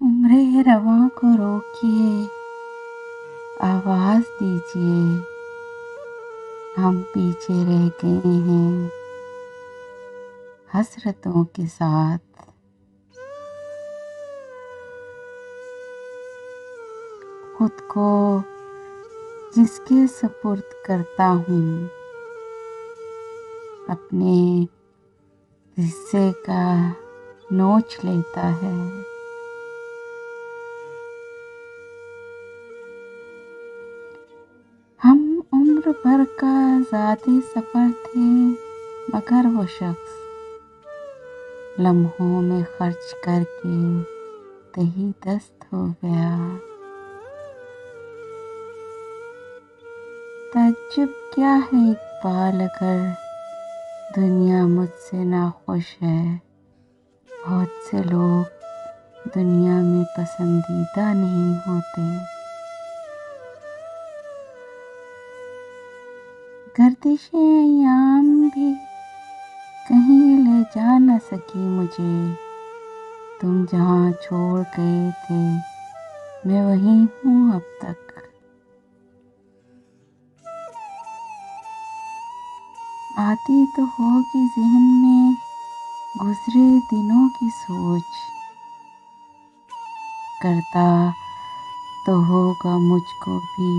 उम्रे रवां को रोकिए, आवाज दीजिए, हम पीछे रह गए हैं हसरतों के साथ। खुद को जिसके सुपुर्द करता हूँ, अपने हिस्से का नोच लेता है। हम उम्र भर का ज़ादी सफ़र थे, मगर वो शख्स लम्हों में खर्च करके तही दस्त हो गया। ताज्जुब क्या है इकबाल, अगर दुनिया मुझसे नाखुश है। बहुत से लोग दुनिया में पसंदीदा नहीं होते। गर्दिशें अय्याम भी कहीं ले जा न सकी मुझे। तुम जहाँ छोड़ गए थे, मैं वहीं हूँ अब तक। आती तो होगी ज़हन में गुज़रे दिनों की सोच, करता तो होगा मुझको भी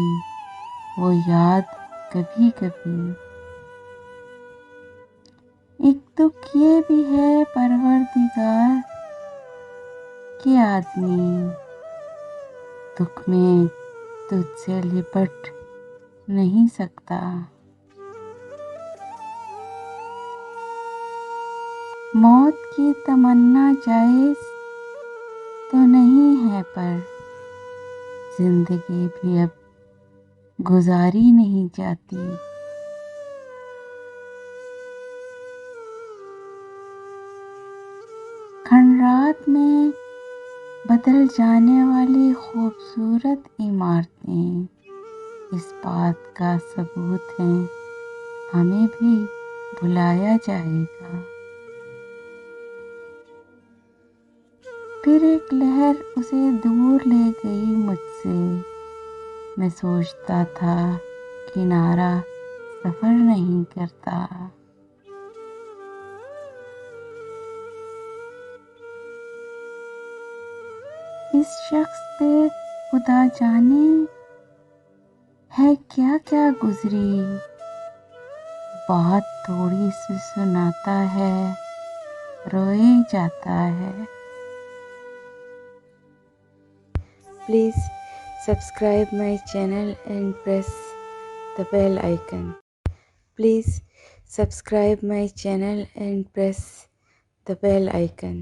वो याद कभी कभी। एक दुख ये भी है परवरदिगार के आदमी दुख में तुझसे लिपट नहीं सकता। मौत की तमन्ना जायज़ तो नहीं है, पर जिंदगी भी अब गुजारी नहीं जाती। खंडरात में बदल जाने वाली खूबसूरत इमारतें इस बात का सबूत हैं, हमें भी बुलाया जाएगा। फिर एक लहर उसे दूर ले गई मुझसे। मैं सोचता था किनारा सफर नहीं करता। इस शख्स पे खुदा जाने है क्या क्या गुजरी। बात थोड़ी सी सुनाता है, रोए जाता है। Please subscribe my channel and press the bell icon. Please subscribe my channel and press the bell icon.